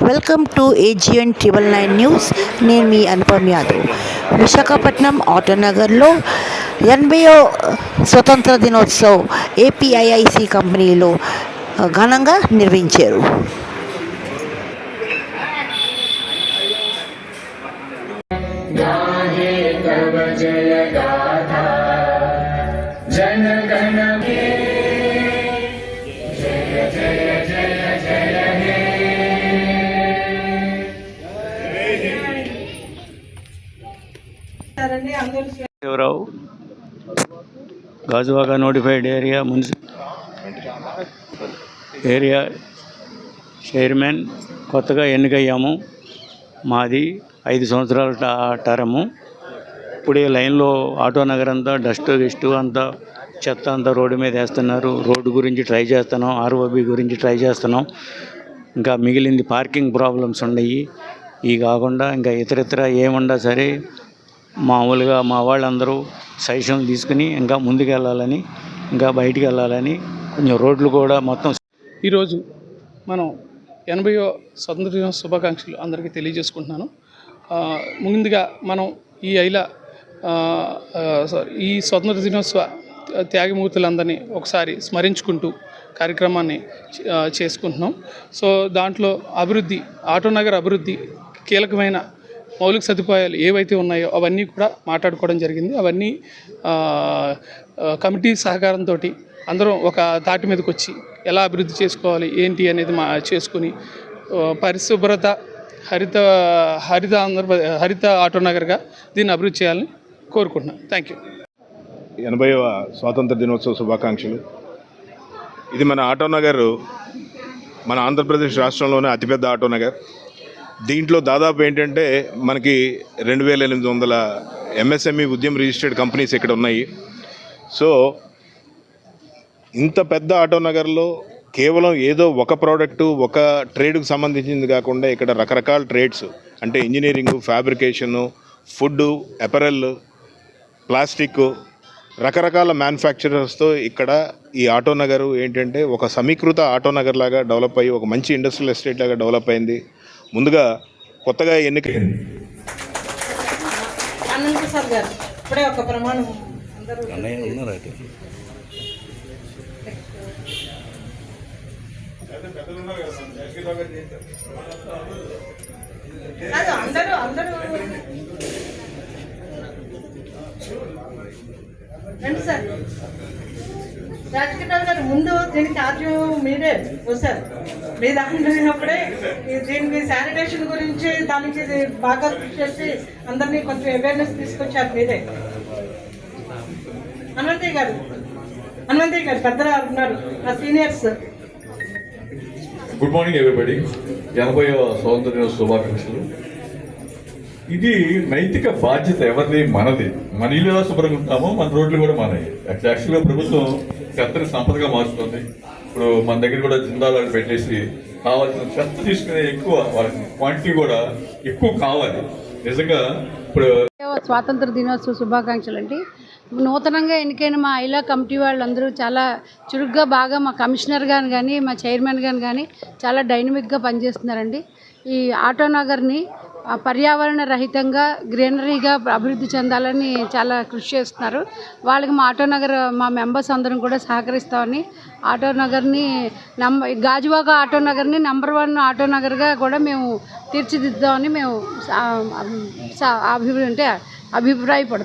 Welcome to AGN 999 news. నేను మీ అనుపమ్ యాదవ్. విశాఖపట్నం ఆటోనగర్లో 80వ స్వతంత్ర దినోత్సవ్ APIIC కంపెనీలో ఘనంగా నిర్వహించారు. Sivarao Gajuwaka notified area area chairman కొత్తగా ఎన్నికయ్యాము. మాది 5 సంవత్సరాల టర్ము. ఇప్పుడే లైన్లో ఆటోనగర్ అంతా డస్ట్ అంతా చెత్త అంతా రోడ్డు మీద వేస్తున్నారు. రోడ్డు గురించి ట్రై చేస్తున్నాం, ROB గురించి ట్రై చేస్తున్నాం. ఇంకా మిగిలింది పార్కింగ్ ప్రాబ్లమ్స్ ఉన్నాయి. ఇవి కాకుండా ఇంకా ఇతరితర ఏముండా సరే మామూలుగా మా వాళ్ళందరూ సజెషన్లు తీసుకుని ఇంకా ముందుకు వెళ్ళాలని, ఇంకా బయటికి వెళ్ళాలని కొంచెం రోడ్లు కూడా మొత్తం. ఈరోజు మనం 80వ స్వతంత్ర దినోత్సవ శుభాకాంక్షలు అందరికీ తెలియజేసుకుంటున్నాను. ముందుగా మనం ఈ స్వతంత్ర దినోత్సవ త్యాగమూర్తులందరినీ ఒకసారి స్మరించుకుంటూ కార్యక్రమాన్ని చేసుకుంటున్నాం. సో దాంట్లో ఆటోనగర్ అభివృద్ధి కీలకమైన మౌలిక సదుపాయాలు ఏవైతే ఉన్నాయో అవన్నీ కూడా మాట్లాడుకోవడం జరిగింది. అవన్నీ కమిటీ సహకారంతో అందరం ఒక తాటి మీదకి వచ్చి ఎలా అభివృద్ధి చేసుకోవాలి ఏంటి అనేది చేసుకుని పరిశుభ్రత హరిత ఆటోనగర్గా దీన్ని అభివృద్ధి చేయాలని కోరుకుంటున్నాను. Thank you. 80వ స్వాతంత్ర దినోత్సవ శుభాకాంక్షలు. ఇది మన ఆటోనగర్ మన ఆంధ్రప్రదేశ్ రాష్ట్రంలోనే అతిపెద్ద ఆటోనగర్. దీంట్లో దాదాపు ఏంటంటే మనకి 2800 MSME ఉద్యమ రిజిస్టర్డ్ కంపెనీస్ ఇక్కడ ఉన్నాయి. సో ఇంత పెద్ద ఆటోనగర్లో కేవలం ఏదో ఒక ప్రోడక్టు ఒక ట్రేడ్కు సంబంధించింది కాకుండా ఇక్కడ రకరకాల ట్రేడ్స్ అంటే engineering, fabrication, food, apparel, plastic, రకరకాల మ్యానుఫ్యాక్చరర్స్తో ఇక్కడ ఈ ఆటోనగర్ ఏంటంటే ఒక సమీకృత ఆటోనగర్ లాగా డెవలప్ అయ్యి ఒక మంచి ఇండస్ట్రియల్ ఎస్టేట్ లాగా డెవలప్ అయింది. ముందుగా కొత్తగా ఎన్నికైంది. రాజకీయాలు గారు ముందు దీనికి ఆద్యం మీరే సార్. మీ దాంట్లోప్పుడే దీనికి శానిటేషన్ గురించి దానికి బాగా కృషి చేసి అందరినీ కొంచెం అవేర్నెస్ తీసుకొచ్చారు మీరే. హనుమంతయ్య గారు పెద్దలు ఉన్నారు, నా సీనియర్స్. Good morning everybody. 80వ స్వాతంత్ర దినోత్సవ శుభాకాంక్షలు. ఇది నైతిక బాధ్యత ఎవరిది? మనది. మన ఇల్లు ఎలా శుభ్రంగా ఉంటామో మన రోడ్లు కూడా మనవి. యాక్చువల్గా ప్రభుత్వం చెత్తని సంపదగా మార్చుతుంది. ఇప్పుడు మన దగ్గర కూడా జిందాలు పెట్టేసి కావాల్సిన చెత్త తీసుకునే ఎక్కువ వాళ్ళకి క్వాంటిటీ కూడా ఎక్కువ కావాలి. నిజంగా ఇప్పుడు స్వాతంత్ర దినోత్సవ శుభాకాంక్షలు అండి. నూతనంగా ఎన్నికైన మా ఐలా కమిటీ వాళ్ళందరూ చాలా చురుగ్గా బాగా మా కమిషనర్ గారు కానీ మా చైర్మన్ గారు కానీ చాలా డైనమిక్గా పనిచేస్తున్నారండి. ఈ ఆటోనగర్ని పర్యావరణ రహితంగా గ్రీనరీగా అభివృద్ధి చెందాలని చాలా కృషి చేస్తున్నారు. వాళ్ళకి మా ఆటోనగర్ మా మెంబర్స్ అందరం కూడా సహకరిస్తామని ఆటోనగర్ని గాజువాక ఆటోనగర్ని నంబర్ 1 ఆటోనగర్గా కూడా మేము తీర్చిదిద్దామని మేము అభిప్రాయపడుతున్నాం.